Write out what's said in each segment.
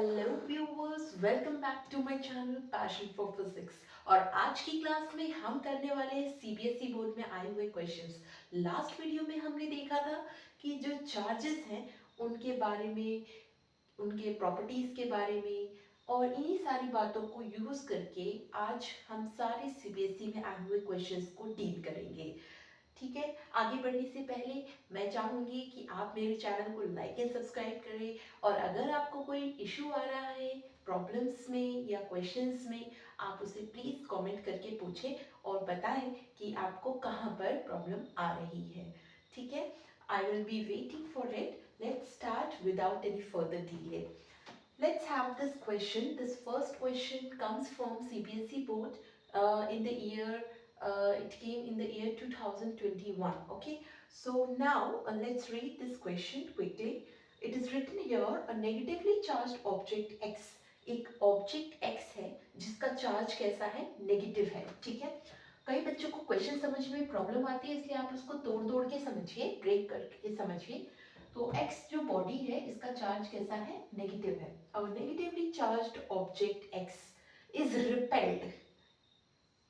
Hello viewers, welcome back to my channel passion for physics. और आज की class में हम करने वाले हैं सीबीएसई बोर्ड में आए हुए क्वेश्चंस। लास्ट वीडियो में हमने देखा था कि जो चार्जेस हैं उनके बारे में, उनके प्रॉपर्टीज के बारे में और इन्हीं सारी बातों को यूज करके आज हम सारे सीबीएसई में आए हुए क्वेश्चंस को डील करेंगे। ठीक है, आगे बढ़ने से पहले मैं चाहूंगी कि आप मेरे चैनल को लाइक एंड सब्सक्राइब करें। और अगर आपको कोई इशू आ रहा है प्रॉब्लम्स में या क्वेश्चंस में, आप उसे प्लीज कमेंट करके पूछें और बताएं कि आपको कहाँ पर प्रॉब्लम आ रही है। ठीक है, I will be waiting for it. Let's start without any further delay. Let's have this question. This first question comes from CBSE board in the year, it came in the year 2021. Okay, so now let's read this question quickly. It is written here, a negatively charged object X, एक object X है जिसका charge कैसा है, negative है। ठीक है, कई बच्चों को क्वेश्चन समझ में प्रॉब्लम आती है, इसलिए आप उसको तोड़ तोड़ के समझिए, ब्रेक करके समझिए। तो x जो बॉडी है इसका चार्ज कैसा है, नेगेटिव है। और negatively charged object x is repelled.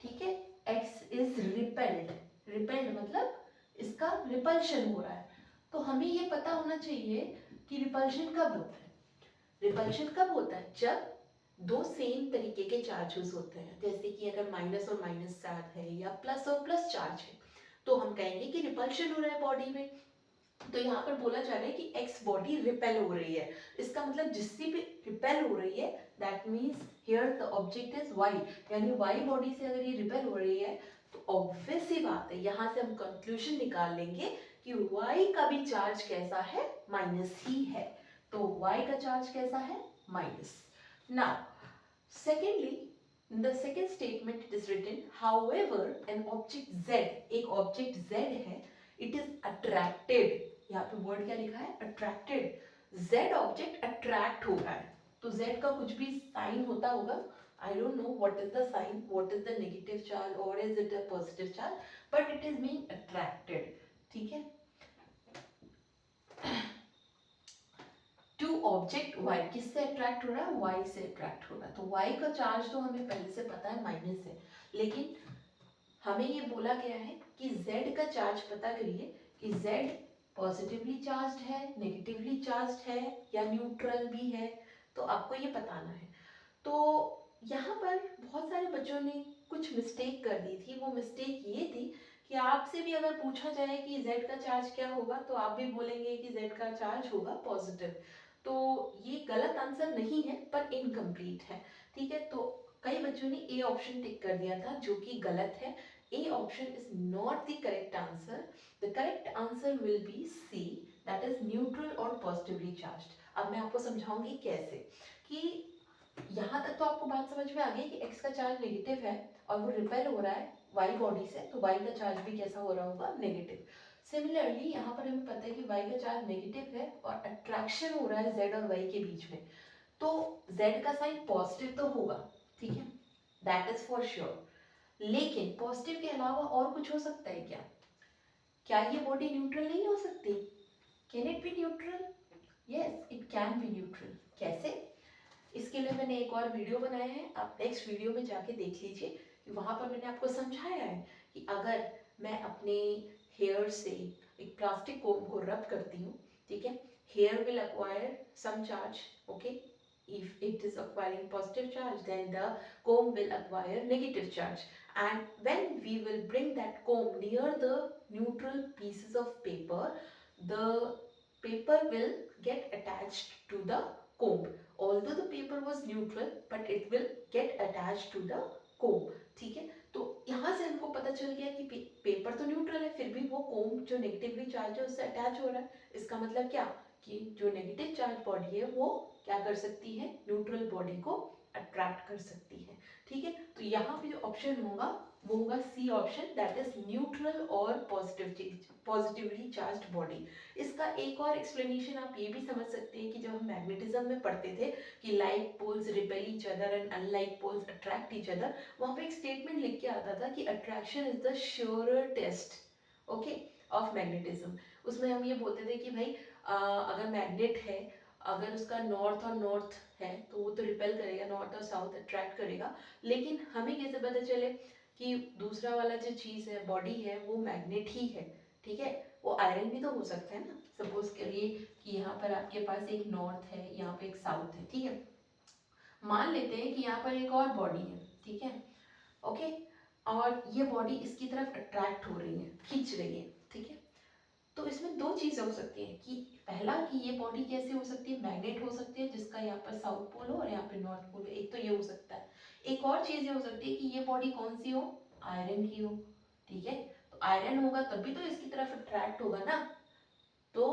ठीक है, x इज रिपेल्ड। रिपेल्ड मतलब इसका रिपल्शन हो रहा है। तो हमें ये पता होना चाहिए कि रिपल्शन कब होता है। रिपल्शन कब होता है, जब दो सेम तरीके के चार्जेस होते हैं। जैसे कि अगर माइनस और माइनस चार्ज है या प्लस और प्लस चार्ज है, तो हम कहेंगे कि रिपल्शन हो रहा है बॉडी में। तो यहाँ पर बोला जा रहा है कि एक्स बॉडी रिपेल हो रही है। इसका मतलब जिससे भी रिपेल हो रही है, that means here the object is Y. यानी वाई बॉडी से अगर ये रिपेल हो रही है तो ऑब्वियस सी बात है, यहाँ से हम कंक्लूजन निकाल लेंगे कि वाई का भी चार्ज कैसा है, माइनस ही है। तो वाई का चार्ज कैसा है, minus. Now secondly, in the second statement it is written, however an object z, एक ऑब्जेक्ट z है, it is attracted। यहाँ पे वर्ड क्या लिखा है, अट्रैक्टेड। z ऑब्जेक्ट अट्रैक्ट हो रहा है। तो z का कुछ भी साइन होता होगा, I don't know what is the sign, what is the negative charge और is it a positive charge, but it is being attracted. ठीक है, टू ऑब्जेक्ट y, किससे अट्रैक्ट हो रहा है, y से अट्रैक्ट हो रहा है। तो y का चार्ज तो हमें पहले से पता है, माइनस है। लेकिन हमें ये बोला गया है कि z का चार्ज पता करिए कि z पॉजिटिवली चार्ज्ड है, नेगेटिवली चार्ज्ड है या न्यूट्रल भी है। तो आपको ये बताना है। तो यहाँ पर बहुत सारे बच्चों ने कुछ मिस्टेक कर दी थी। वो मिस्टेक ये थी कि आपसे भी अगर पूछा जाए कि z का चार्ज क्या होगा, तो आप भी बोलेंगे कि z का चार्ज होगा पॉजिटिव। तो ये गलत आंसर नहीं है, पर इनकम्प्लीट है। ठीक है, तो कई बच्चों ने ए ऑप्शन टिक कर दिया था, जो कि गलत है। A option is not the correct answer. The correct answer will be C, that is neutral और पॉजिटिवली चार्ज्ड। अब मैं आपको समझाऊंगी कैसे। कि यहाँ तक तो आपको बात समझ में आ गई कि x का चार्ज नेगेटिव है और वो रिपेल हो रहा है y बॉडी से, तो y का चार्ज भी कैसा हो रहा होगा, नेगेटिव। सिमिलरली यहाँ पर हमें पता है कि y का चार्ज नेगेटिव है और अट्रैक्शन हो रहा है z और y के बीच में, तो z का साइन पॉजिटिव तो होगा। ठीक है, दैट इज फॉर श्योर। लेकिन पॉजिटिव के अलावा और कुछ हो सकता है क्या? क्या ये बॉडी न्यूट्रल नहीं हो सकती? Can it be neutral? Yes, it can be neutral. कैसे? इसके लिए मैंने एक और वीडियो बनाया है, आप नेक्स्ट वीडियो में जाके देख लीजिए कि वहाँ पर मैंने आपको समझाया है कि अगर मैं अपने हेयर से एक प्लास्टिक कोम को रब करती हूँ, ठीक है, here will acquire some charge, okay? If it is acquiring positive charge, then the comb will acquire negative charge. And when we will bring that comb near the neutral pieces of paper, the paper will get attached to the comb. Although the paper was neutral, but it will get attached to the comb. ठीक है, तो यहाँ से हमको पता चल गया कि पेपर तो न्यूट्रल है, फिर भी वो कोम जो नेगेटिवली चार्ज है उससे अटैच हो रहा है। इसका मतलब क्या, कि जो नेगेटिव चार्ज बॉडी है वो क्या कर सकती है, न्यूट्रल बॉडी को अट्रैक्ट कर सकती है। ठीक है, तो यहाँ पे जो ऑप्शन होगा वो होगा C option, that is neutral और पॉजिटिवली चार्ज्ड बॉडी। इसका एक और एक्सप्लेनेशन आप ये भी समझ सकते हैं कि जब हम मैग्नेटिज्म में पढ़ते थे कि like poles repel each other and unlike poles attract each other, वहाँ पे एक स्टेटमेंट लिख के आता था कि attraction is the surer test, okay, of magnetism. उसमें हम ये बोलते थे कि भाई अगर मैग्नेट है अगर उसका नॉर्थ और नॉर्थ है तो वो तो रिपेल करेगा, नॉर्थ और साउथ अट्रैक्ट करेगा, लेकिन हमें कैसे पता चले कि दूसरा वाला जो चीज़ है, बॉडी है, वो मैग्नेट ही है, ठीक है। वो आयरन भी तो हो सकता है ना, सपोज करिए कि यहाँ पर आपके पास एक नॉर्थ है, यहाँ पे एक साउथ है, ठीक है। मान लेते हैं कि यहाँ पर एक और बॉडी है, ठीक है, ओके, और ये बॉडी इसकी तरफ अट्रैक्ट हो रही है, खींच रही है, ठीक है। तो इसमें दो चीज़ें हो सकती हैं कि पहला कि ये बॉडी कैसे हो सकती है, मैग्नेट हो सकती है जिसका यहाँ पर साउथ पोल हो और यहाँ पे नॉर्थ पोल हो, एक तो ये हो सकता है। एक और चीज़ ये हो सकती है कि ये बॉडी कौन सी हो, आयरन की हो, ठीक है। तो आयरन होगा तभी तो इसकी तरफ अट्रैक्ट होगा ना। तो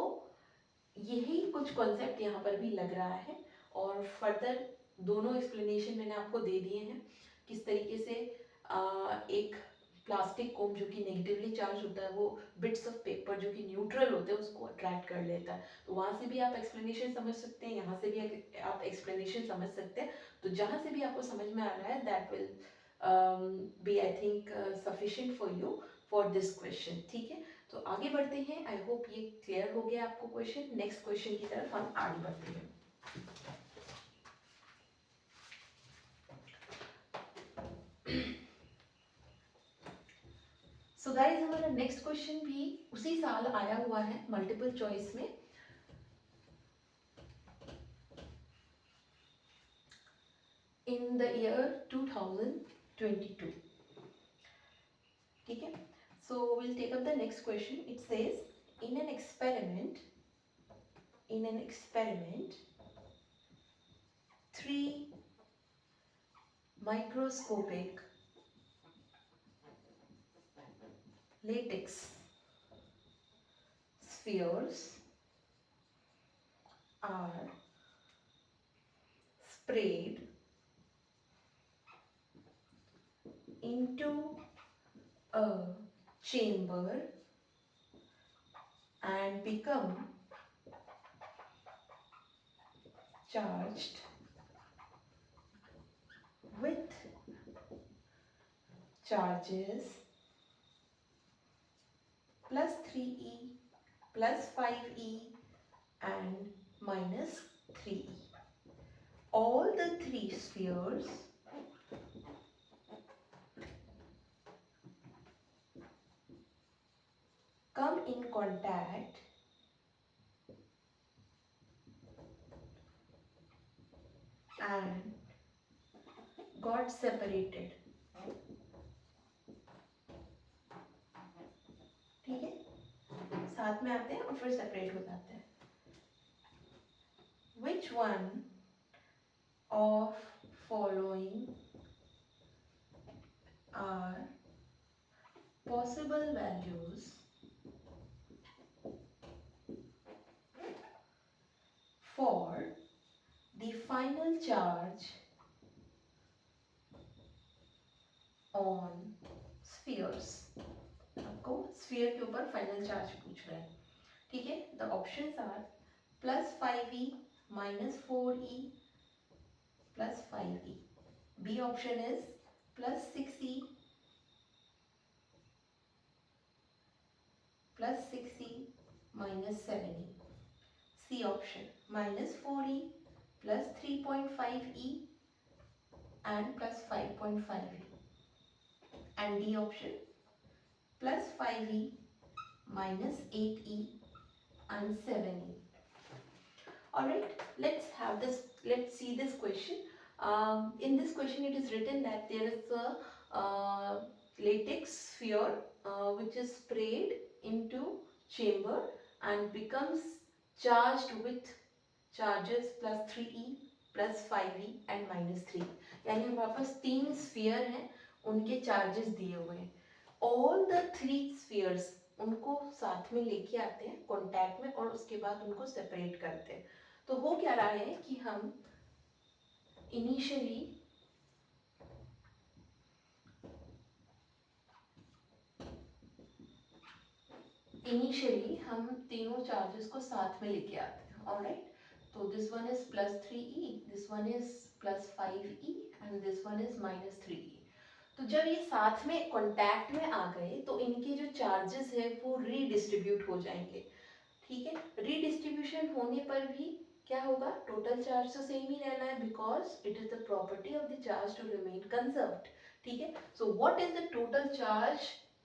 यही कुछ कॉन्सेप्ट यहाँ पर भी लग रहा है, और फर्दर दोनों एक्सप्लेनेशन मैंने आपको दे दिए हैं, किस तरीके से एक प्लास्टिक कोम जो कि नेगेटिवली चार्ज होता है, वो बिट्स ऑफ पेपर जो कि न्यूट्रल होते हैं उसको अट्रैक्ट कर लेता है। तो वहाँ से भी आप एक्सप्लेनेशन समझ सकते हैं, यहाँ से भी आप एक्सप्लेनेशन समझ सकते हैं। तो जहाँ से भी आपको समझ में आ रहा है, that will be I think sufficient for you for this question, ठीक है। तो आगे बढ़ते हैं, आई होप ये क्लियर हो गया आपको क्वेश्चन। नेक्स्ट क्वेश्चन की तरफ हम आगे बढ़ते हैं। सो गाइस, हमारा नेक्स्ट क्वेश्चन भी उसी साल आया हुआ है, मल्टीपल चॉइस में। इन द ईयर 2022, ठीक है। So will take up the next question. It says in an experiment, three microscopic latex spheres are sprayed into a chamber and become charged with charges plus 3e, plus 5e and minus 3e. All the three spheres come in contact and got separated, ठीक है। साथ में आते हैं और फिर separate हो जाते हैं। Which one of following are possible values for the final charge on spheres? आपको स्फीयर के ऊपर फाइनल चार्ज पूछ रहा है, ठीक है। The options are plus 5e, minus 4e, plus 5e. B option is plus 6e, plus 6e, minus 7e. C option minus 4e, plus 3.5e and plus 5.5e. And D option plus 5e, minus 8e and 7e. Alright, let's see this question. In this question it is written that there is a latex sphere which is sprayed into chamber and becomes charged with charges plus 3e, plus 5e and minus 3. यानी हमारे पास तीन sphere हैं, उनके charges दिए हुए हैं। All the three spheres उनको साथ में लेके आते हैं कॉन्टैक्ट में और उसके बाद उनको सेपरेट करते हैं। तो हो क्या रहा है कि हम इनिशियली हम तीनों चार्जेस को साथ में लेके आते हैं, ऑलराइट। तो this one is plus 3e, this one is plus 5e and this one is minus 3e। तो जब ये साथ में कांटेक्ट में आ गए तो इनके जो चार्जेस है वो रीडिस्ट्रीब्यूट हो जाएंगे, ठीक है। रीडिस्ट्रीब्यूशन होने पर भी क्या होगा, टोटल चार्ज तो सेम ही रहना है because it is the property of the charge to remain conserved, ठीक है। So what is the total charge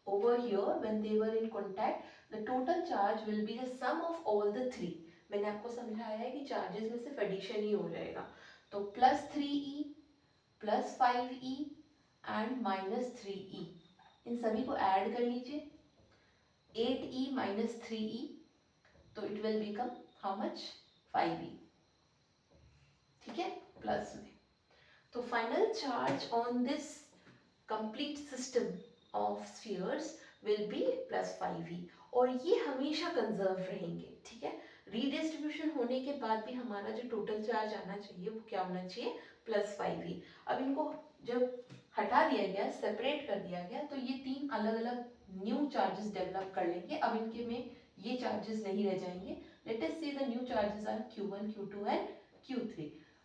over here when they were in contact? The total charge will be the sum of all the three. मैंने आपको समझाया है कि charges में सिर्फ addition ही हो जाएगा, तो plus 3e plus 5e and minus 3e, इन सभी को ऐड कर लीजिए, 8e minus 3e, तो it will become how much, 5e, ठीक है, प्लस में। तो final charge on this complete system of spheres will be plus 5e, और ये हमेशा कंजर्व रहेंगे, ठीक है। रीडिस्ट्रीब्यूशन होने के बाद भी हमारा जो टोटल चार्ज आना चाहिए वो क्या होना चाहिए, प्लस 5e। अब इनको जब हटा दिया गया, सेपरेट कर दिया गया, तो ये तीन अलग अलग न्यू चार्जेस डेवलप कर लेंगे। अब इनके में ये चार्जेस नहीं रह जाएंगे। Let us see the new charges are q1 q2 and q3,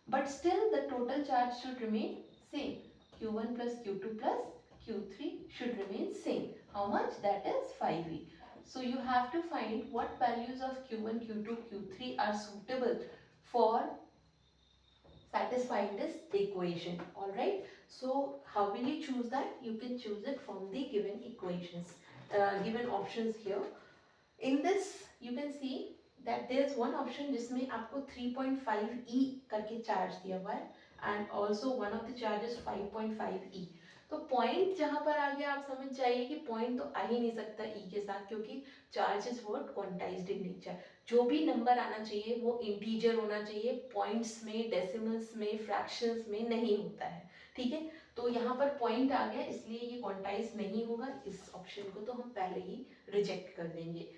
but still the total charge should remain same. q1 plus q2 plus q3 should remain same. How much? That is 5e. So you have to find what values of q1 q2 q3 are suitable for satisfying this equation. All right, so how will you choose that? You can choose it from the given equations, given options here. In this you can see that there is one option जिसमें आपको 3.5e करके charge दिया हुआ है and also one of the charges 5.5e। तो point जहाँ पर आ गया आप समझ जाइए कि पॉइंट तो आ ही नहीं सकता e के साथ, क्योंकि charges word quantized in nature. जो भी नंबर आना चाहिए वो इंटीजर होना चाहिए, पॉइंट्स में, डेसिमल्स में, फ्रैक्शंस में नहीं होता है, ठीक है। तो यहाँ पर पॉइंट आ गया इसलिए ये क्वांटाइज नहीं होगा, इस ऑप्शन को तो हम पहले ही रिजेक्ट कर देंगे।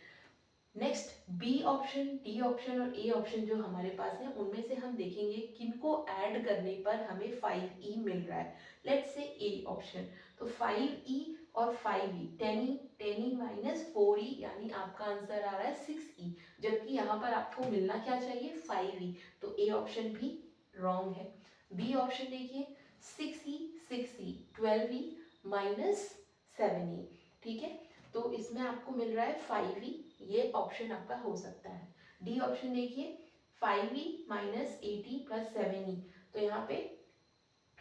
Next B option, D option और ए ऑप्शन जो हमारे पास है उनमें से हम देखेंगे किनको ऐड करने पर हमें 5e मिल रहा है। लेट्स से ए ऑप्शन, तो 5e और 5e, 10e माइनस 4e, यानी आपका आंसर आ रहा है 6e, जबकि यहाँ पर आपको मिलना क्या चाहिए, 5e, तो ए ऑप्शन भी रॉन्ग है। बी ऑप्शन देखिए, 6e 6e 12e minus 7e, ठीक है, तो इसमें आपको मिल रहा है 5e, ये ऑप्शन आपका हो सकता है। डी ऑप्शन देखिए, 5e minus 8e plus 7e, तो यहाँ पे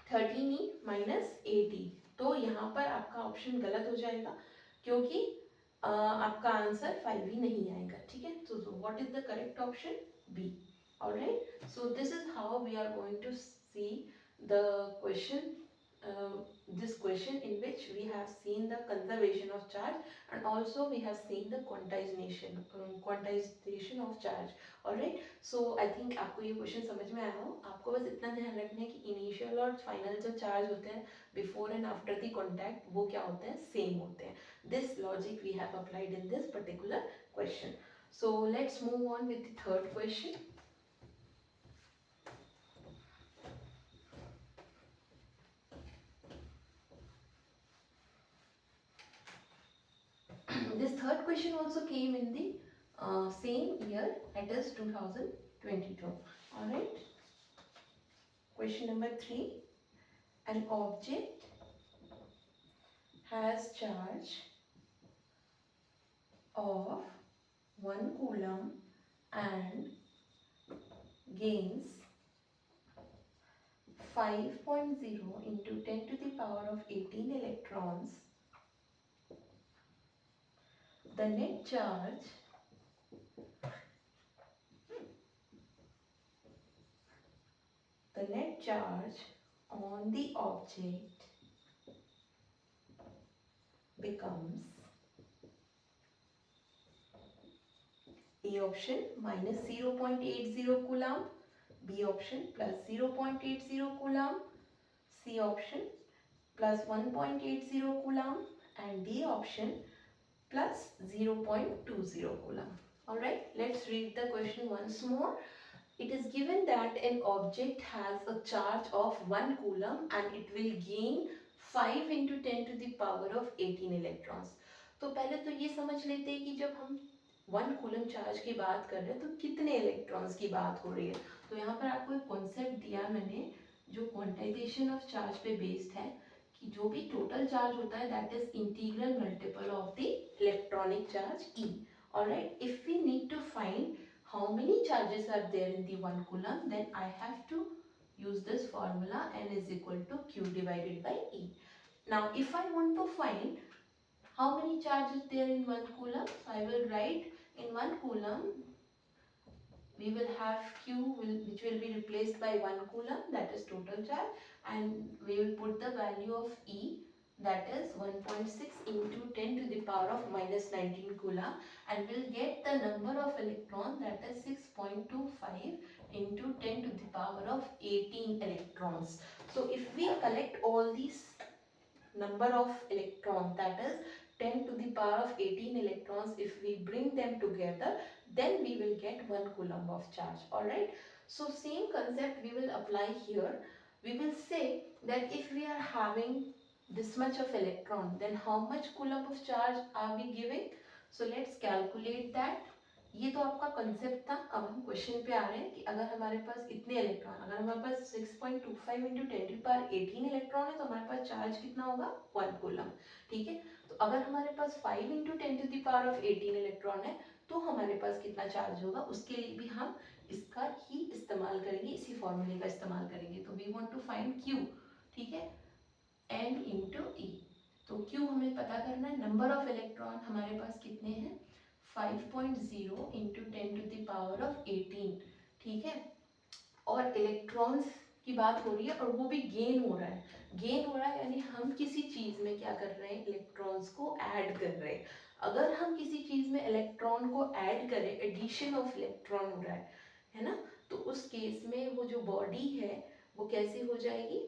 13e माइनस 8e, तो यहाँ पर आपका ऑप्शन गलत हो जाएगा क्योंकि आपका आंसर 5e नहीं आएगा, ठीक है। तो what is the correct option, B. Alright, so this is how we are going to see the question, this question in which we have seen the conservation of charge and also we have seen the quantization of charge. Alright, so I think आपको ये question समझ में आया हो। आपको बस इतना ध्यान रखना है कि इनिशियल और फाइनल जो चार्ज होते हैं before and after the contact वो क्या होते हैं, सेम होते हैं। This logic we have applied in this particular question. So let's move on with the third question. This third question also came in the same year, that is 2022. All right, question number 3, an object has charge of 1 coulomb and gains 5.0 into 10 to the power of 18 electrons. The net charge on the object becomes A option minus 0.80 coulomb, B option plus 0.80 coulomb, C option plus 1.80 coulomb, and D option plus 0.20 coulomb. Alright, let's read the question once more. It is given that an object has a charge of 1 coulomb and it will gain 5 into 10 to the power of 18 electrons. तो पहले तो ये समझ लेते हैं कि जब हम 1 कूलम चार्ज की बात कर रहे हैं तो कितने इलेक्ट्रॉन्स की बात हो रही है। तो यहाँ पर आपको एक कॉन्सेप्ट दिया मैंने जो क्वांटाइजेशन ऑफ चार्ज पे बेस्ड है कि जो भी टोटल चार्ज होता है that is integral multiple of the electronic charge E. Alright, if we need to find how many charges are there in the 1 coulomb, then I have to use this formula N is equal to Q divided by E. Now if I want to find how many charges there in 1 coulomb, so I will write in 1 coulomb we will have Q which will be replaced by 1 coulomb, that is total charge, and we will put the value of E, that is 1.6 into 10 to the power of minus 19 coulomb, and we'll get the number of electron, that is 6.25 into 10 to the power of 18 electrons. So if we collect all these number of electrons, that is 10 to the power of 18 electrons, if we bring them together, then we will get 1 coulomb of charge. Alright, so same concept we will apply here. We will say that if we are having this much of electron, then how much coulomb of charge are we giving? So let's calculate that. ये तो आपका concept था. अब हम question पे आ रहे हैं कि अगर हमारे पास इतने इलेक्ट्रॉन, अगर हमारे पास 6.25 इंटू 10 टू पावर 18 इलेक्ट्रॉन है, तो हमारे पास चार्ज कितना होगा 1 कूलम. ठीक है, तो अगर हमारे पास 5 into 10 to the power of 18 electron है, तो हमारे पास कितना चार्ज होगा, उसके लिए भी हम इसका ही इस्तेमाल करेंगे, इसी फॉर्मूले का इस्तेमाल करेंगे. तो we want to find Q. ठीक है, N इंटू E. तो Q हमें पता करना है. नंबर ऑफ इलेक्ट्रॉन हमारे पास कितने हैं, 5.0 into 10 to the power of 18. ठीक है, और इलेक्ट्रॉन्स की बात हो रही है और वो भी गेन हो रहा है. गेन हो रहा है यानी हम किसी चीज में क्या कर रहे हैं, इलेक्ट्रॉन्स को ऐड कर रहे हैं. अगर हम किसी चीज में इलेक्ट्रॉन को ऐड करें, एडिशन ऑफ इलेक्ट्रॉन हो रहा है ना, तो उस केस में वो जो बॉडी है वो कैसी हो जाएगी,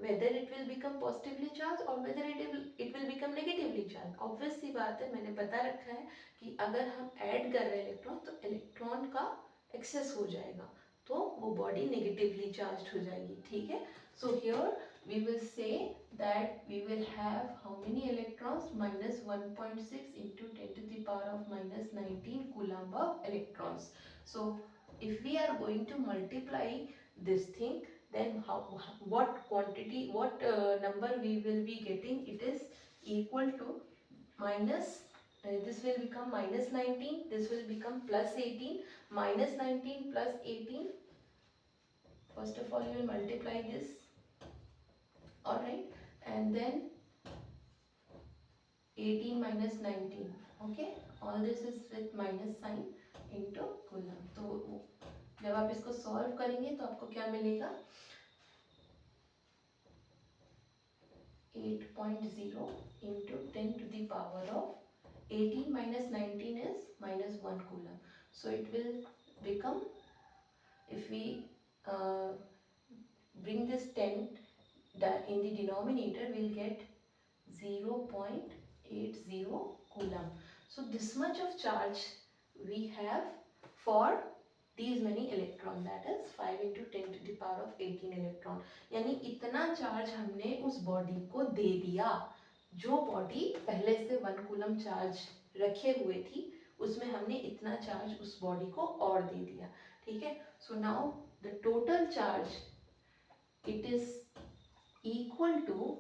whether it will become positively charged or whether it will become negatively charged. obvious सी बात है, मैंने बता रखा है कि अगर हम ऐड कर रहे हैं इलेक्ट्रॉन, तो इलेक्ट्रॉन का एक्सेस हो जाएगा, तो वो बॉडी नेगेटिवली चार्ज हो जाएगी. ठीक है, so here we will say that we will have how many electrons, minus 1.6 into 10 to the power of minus 19 coulomb of electrons. So if we are going to multiply this thing, then what quantity, what number we will be getting, it is equal to minus this will become minus 19, this will become plus 18, minus 19 plus 18. First of all you will multiply this, all right, and then 18 minus 19. okay, all this is with minus sign into coulomb. तो जब आप इसको solve करेंगे तो आपको क्या मिलेगा, 8.0 into 10 to the power of 18 minus 19 is minus 1 coulomb. So it will become, if we bring this 10 in the denominator, we'll get 0.80 coulomb. So this much of charge we have for these many electron, that is 5 into 10 to the power of 18 electron. यानी इतना charge हमने उस body को दे दिया, जो body पहले से 1 coulomb charge रखे हुए थी, उसमें हमने इतना चार्ज उस बॉडी को और दे दिया. ठीक है, so now the total charge it is equal to,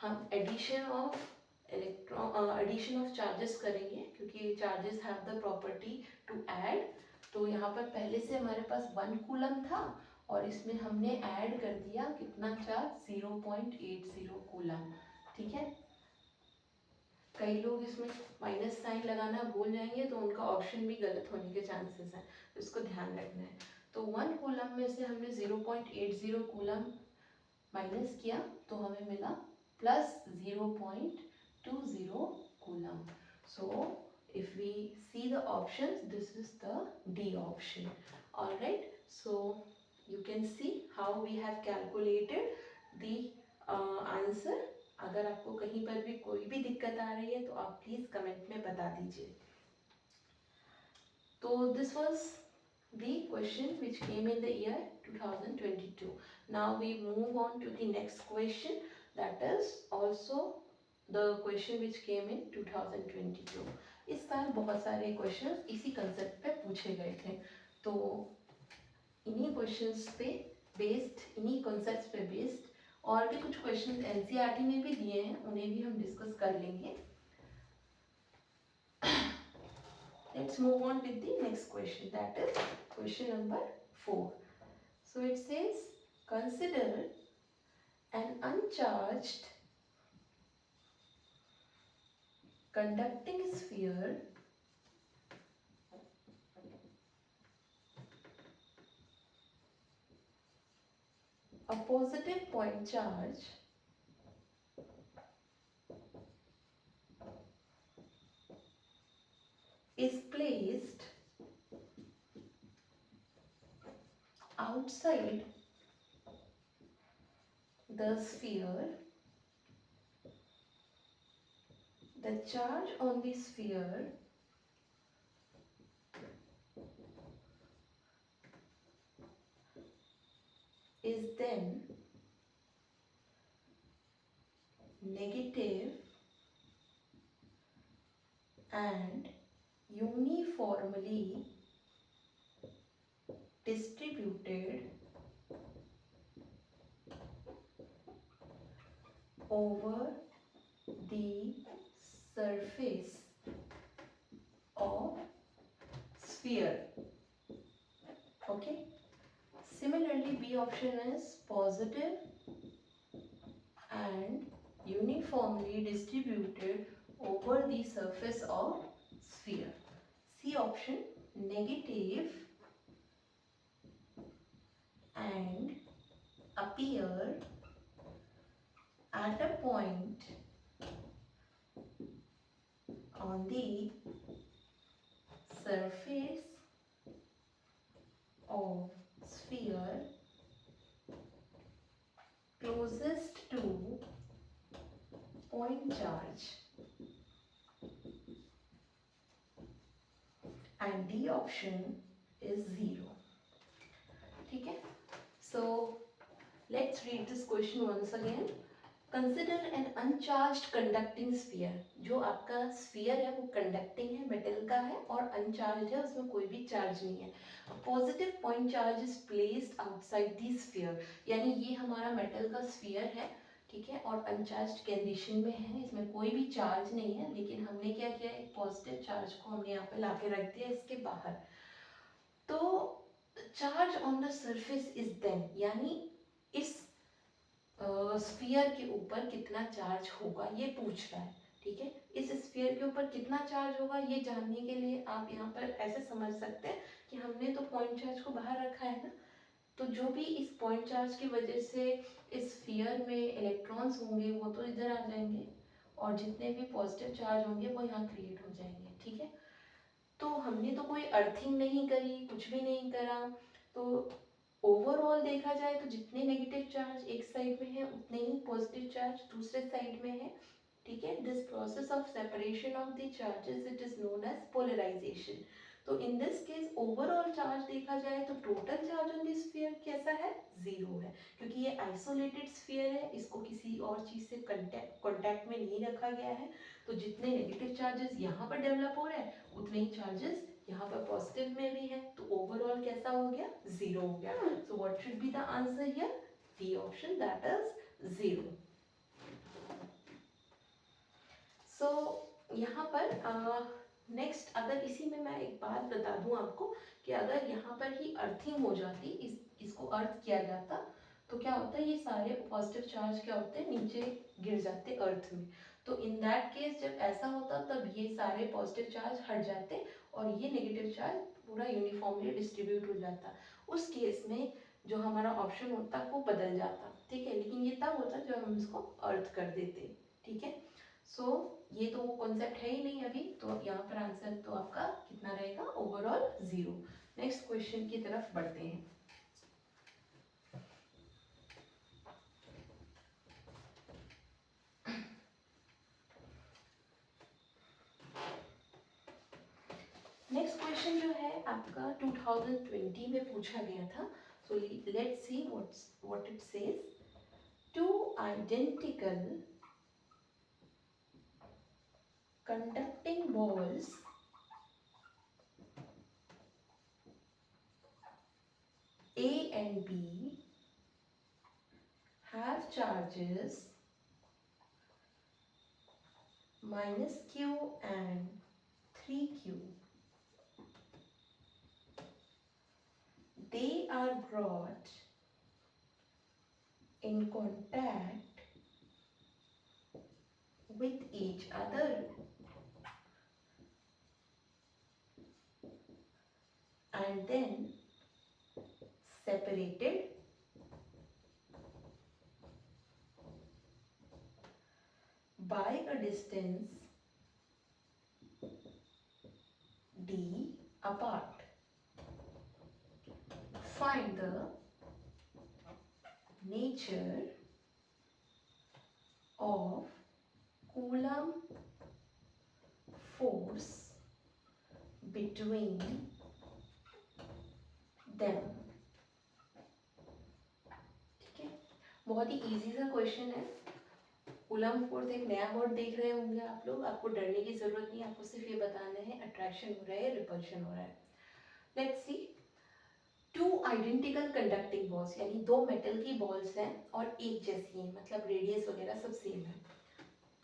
हम addition of electron, addition of charges करेंगे, क्योंकि charges have the property to add. तो यहाँ पर पहले से हमारे पास 1 कूलम था और इसमें हमने ऐड कर दिया कितना चार्ज, 0.80 कूलम. ठीक है, कई लोग इसमें माइनस साइन लगाना भूल जाएंगे, तो उनका ऑप्शन भी गलत होने के चांसेस हैं, तो इसको ध्यान रखना है. तो 1 कूलम में से हमने 0.80 कूलम माइनस किया, तो हमें मिला plus 0.20 coulomb. So if we see the options, this is the D option. all right, so you can see how we have calculated the answer. अगर आपको कहीं पर भी कोई भी दिक्कत आ रही है तो आप प्लीज कमेंट में बता दीजिए. तो this was the question which came in the year 2022. Now we move on to the next question, that is also the question which came in 2022. इस साल बहुत सारे क्वेश्चन इसी कंसेप्ट पे पूछे गए थे, तो इन्हीं क्वेश्चंस पे बेस्ड, इन्हीं कॉन्सेप्ट्स पे बेस्ड और भी कुछ क्वेश्चन एनसीईआरटी में भी दिए हैं, उन्हें भी हम डिस्कस कर लेंगे. Let's let's move on with the next question, that is question number 4. So it says, consider an uncharged conducting sphere a positive point charge is placed outside the sphere. The charge on the sphere is then negative and uniformly distributed over the surface of sphere. Okay. Similarly, B option is positive and uniformly distributed over the surface of sphere. C option, negative and appear at a point on the surface of sphere closest to point charge, and D option is 0. ठीक है? So let's read this question once again. Consider an uncharged conducting sphere. जो आपका sphere है वो conducting है, metal का है और uncharged है, उसमें कोई भी charge नहीं है. A positive point charge is placed outside the sphere. यानी ये हमारा metal का sphere है, ठीक है, और uncharged condition में है, इसमें कोई भी charge नहीं है, लेकिन हमने क्या किया, एक positive charge को हमने यहाँ पे लाके रख दिया इसके बाहर. तो charge on the surface is then, यानी इस स्फीयर के ऊपर कितना चार्ज होगा ये पूछ रहा है. ठीक है, इस स्फीयर के ऊपर कितना चार्ज होगा ये जानने के लिए आप यहाँ पर ऐसे समझ सकते हैं कि हमने तो पॉइंट चार्ज को बाहर रखा है ना, तो जो भी इस पॉइंट चार्ज की वजह से इस स्फीयर में इलेक्ट्रॉन्स होंगे वो तो इधर आ जाएंगे और जितने भी पॉजिटिव चार्ज होंगे वो यहाँ क्रिएट हो जाएंगे. ठीक है, तो हमने तो कोई अर्थिंग नहीं करी, कुछ भी नहीं करा, तो ओवरऑल देखा जाए तो जितने नेगेटिव चार्ज एक साइड में है उतने ही पॉजिटिव चार्ज दूसरे साइड में है. ठीक है, this process of separation of the charges it is known as polarization. तो in this case overall charge देखा जाए तो total charge on this sphere कैसा है, 0 है, क्योंकि ये आइसोलेटेड स्फीयर है, इसको किसी और चीज से कांटेक्ट में नहीं रखा गया है. तो जितने नेगेटिव चार्जेस यहाँ पर डेवलप हो रहे हैं उतने ही चार्जेस यहाँ पर पॉजिटिव में भी है, तो ओवरऑल कैसा हो गया, 0 हो गया. So what should be the answer here, D option, that is 0. सो यहाँ पर नेक्स्ट अगर इसी में मैं एक बात बता दूं आपको कि अगर यहाँ पर ही अर्थिंग हो जाती, इसको अर्थ किया जाता, तो क्या होता है, ये सारे पॉजिटिव चार्ज क्या होते हैं, नीचे गिर जाते अर्थ में. तो इन दैट केस जब ऐसा होता तब ये सारे पॉजिटिव चार्ज हट जाते और ये नेगेटिव चार्ज पूरा यूनिफॉर्मली डिस्ट्रीब्यूट हो जाता. उस केस में जो हमारा ऑप्शन होता वो बदल जाता. ठीक है, लेकिन ये तब होता जब हम इसको अर्थ कर देते. ठीक है, सो ये तो वो कॉन्सेप्ट है ही नहीं अभी, तो यहाँ पर आंसर तो आपका कितना रहेगा, ओवरऑल 0. नेक्स्ट क्वेश्चन की तरफ बढ़ते हैं. नेक्स्ट क्वेश्चन जो है आपका 2020 में पूछा गया था. So let's see what it says. Two identical conducting balls A and B have charges -q and 3q. are brought in contact with each other and then separated by a distance d apart. Find the nature of Coulomb force between them. ठीक है, बहुत ही easy सा question है. Coulomb force एक नया word देख रहे होंगे आप लोग. आपको डरने की जरूरत नहीं, आपको सिर्फ ये बताना है अट्रैक्शन हो रहा है, रिपल्शन हो रहा है. Let's see. Two identical conducting balls, यानी दो मेटल की बॉल्स हैं और एक जैसी हैं, मतलब रेडियस वगैरह सब सेम है.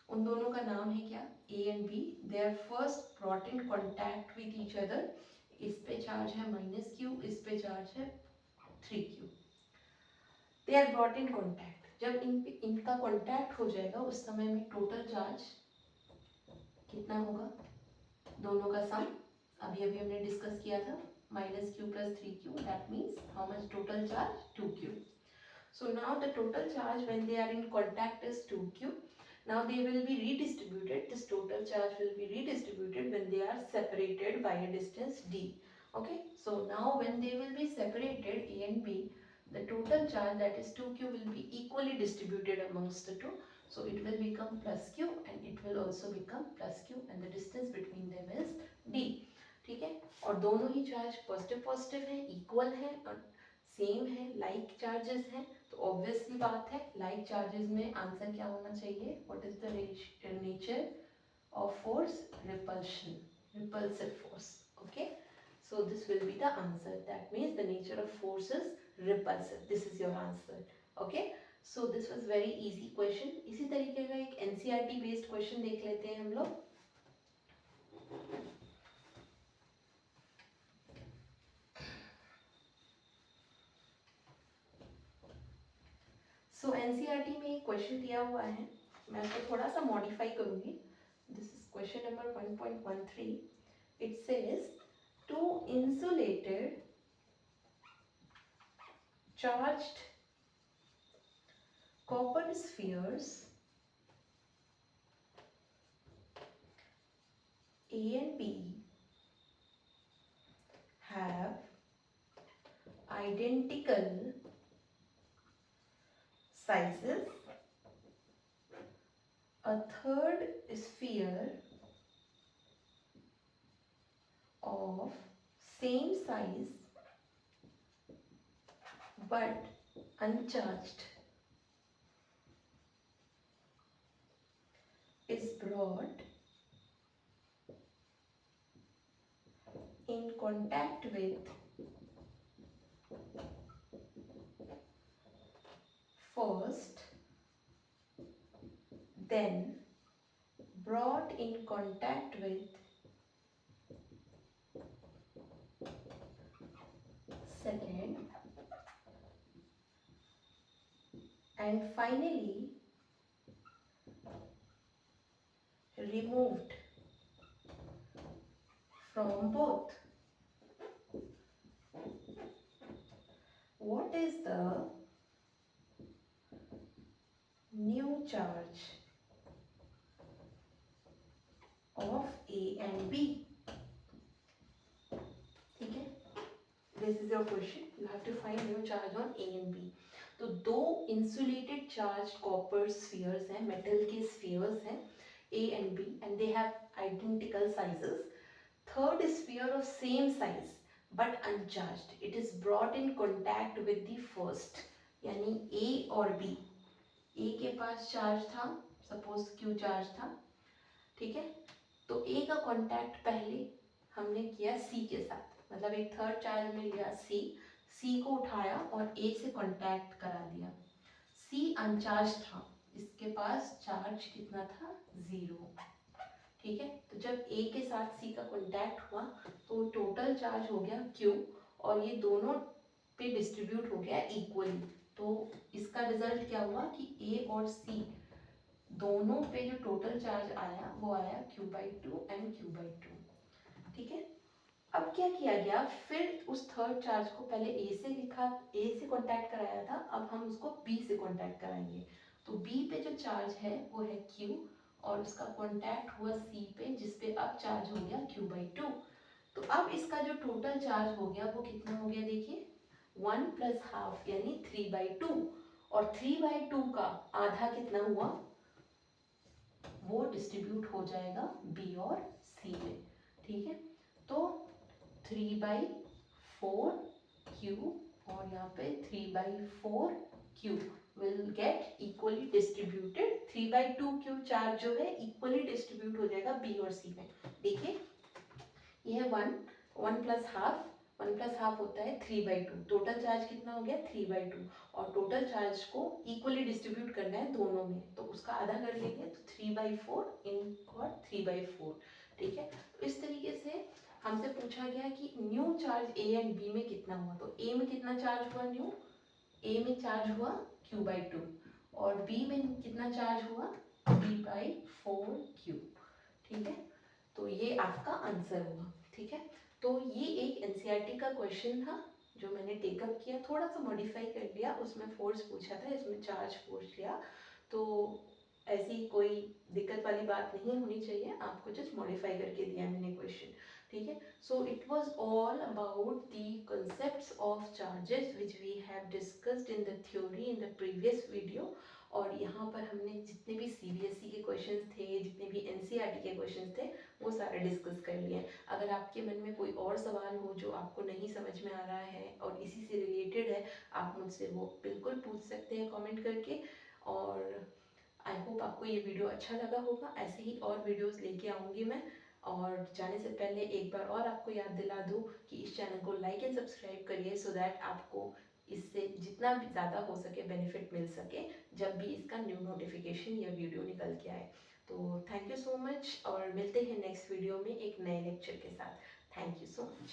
उन दोनों का नाम है क्या? A and B. They are first brought in contact with each other. इस पे चार्ज है -q, इस पे चार्ज है 3q. They are brought in contact. जब इनका कॉन्टैक्ट हो जाएगा उस समय में टोटल चार्ज कितना होगा? दोनों का सम अभी अभी हमने डिस्कस किया था, -q + 3q. That means how much total charge? 2q. So now the total charge when they are in contact is 2q. Now they will be redistributed. This total charge will be redistributed when they are separated by a distance d. Okay. So now when they will be separated, A and B, the total charge, that is 2q, will be equally distributed amongst the two. So it will become +q and it will also become +q and the distance between them is d. ठीक है. और दोनों ही charge positive positive है, equal है और same है, like charges हैं. तो ऑब्वियसली बात है, लाइक चार्जेस में आंसर क्या होना चाहिए? What is the nature of force? Repulsion, repulsive force. Okay. So this will be the answer. That means the nature of force is repulsive. This is your answer. Okay. So this was very easy question. इसी तरीके का एक NCERT based question देख लेते हैं हम लोग. So NCERT में एक क्वेश्चन दिया हुआ है, मैं उसको थोड़ा सा मॉडिफाई करूंगी. This is question number 1.13. It says two insulated charged copper spheres A and B have identical sizes. A third sphere of same size but uncharged is brought in contact with first, then brought in contact with second, and finally removed from both. What is the new charge of A and B? ठीक है. This is your question. You have to find new charge on A and B. तो दो insulated charged copper spheres हैं, metal के spheres हैं A and B, and they have identical sizes. Third sphere of same size but uncharged. It is brought in contact with the first. यानी A और B. A के पास charge था, suppose Q charge था. ठीक है. तो A का contact पहले हमने किया C के साथ, मतलब एक थर्ड चार्ज में लिया C को उठाया और A से कांटेक्ट करा दिया. C अनचार्ज था, इसके पास चार्ज कितना था? 0. ठीक है. तो जब A के साथ C का कांटेक्ट हुआ तो टोटल चार्ज हो गया Q, और ये दोनों पे डिस्ट्रीब्यूट हो गया इक्वली। तो इसका रिजल्ट क्या हुआ कि ए और सी दोनों पे जो टोटल चार्ज आया वो आया Q/2 एंड Q/2। ठीक है, अब क्या किया गया, फिर उस थर्ड चार्ज को पहले ए से लिखा, ए से कांटेक्ट कराया था, अब हम उसको बी से कांटेक्ट कराएंगे। तो बी पे जो चार्ज है वो है Q और उसका कांटेक्ट हुआ सी पे, जिस पे अब चार्ज हो गया Q/2। तो अब इसका जो टोटल चार्ज हो गया वो कितना हो गया, देखिए 1 + ½ यानी 3/2, और 3/2 का आधा कितना हुआ, वो डिस्ट्रीब्यूट हो जाएगा बी और सी में। ठीक है, तो 3/4 Q और यहाँ पे 3/4 Q will get equally distributed। 3/2 Q charge जो है इक्वली डिस्ट्रीब्यूट हो जाएगा बी और सी में। देखिए ये है 1 + ½ 1 + ½ होता है 3/2, टोटल चार्ज कितना हो गया 3/2, और टोटल चार्ज को इक्वली डिस्ट्रीब्यूट करना है दोनों में, तो उसका आधा कर लेंगे तो 3/4 इन और 3/4। ठीक है, तो इस तरीके से हमसे पूछा गया कि new charge A and B में कितना हुआ। तो ए में कितना चार्ज हुआ न्यू, ए में चार्ज हुआ Q/2 और बी में कितना चार्ज हुआ 3/4 Q। ठीक है, तो ये आपका आंसर हुआ। ठीक है, तो ये एक एनसीईआरटी का क्वेश्चन था जो मैंने टेकअप किया, थोड़ा सा मॉडिफाई कर लिया, उसमें फोर्स पूछा था, इसमें चार्ज पूछ लिया। तो ऐसी कोई दिक्कत वाली बात नहीं होनी चाहिए, आपको जस्ट मॉडिफाई करके दिया मैंने क्वेश्चन। ठीक है, so it was all about the concepts of charges which we have discussed in the theory in the previous video। और यहाँ पर हमने जितने भी सीबीएसई के क्वेश्चंस थे, जितने भी एनसीईआरटी के क्वेश्चंस थे, वो सारे डिस्कस कर लिए। अगर आपके मन में कोई और सवाल हो जो आपको नहीं समझ में आ रहा है और इसी से रिलेटेड है, आप मुझसे वो बिल्कुल पूछ सकते हैं कमेंट करके। और आई होप आपको ये वीडियो अच्छा लगा होगा, ऐसे ही और वीडियोस लेके आऊँगी मैं। और जाने से पहले एक बार और आपको याद दिला दूँ कि इस चैनल को लाइक एंड सब्सक्राइब करिए, सो दैट आपको इससे जितना भी ज़्यादा हो सके बेनिफिट मिल सके जब भी इसका न्यू नोटिफिकेशन या वीडियो निकल के आए। तो थैंक यू सो मच, और मिलते हैं नेक्स्ट वीडियो में एक नए लेक्चर के साथ। Thank you so much.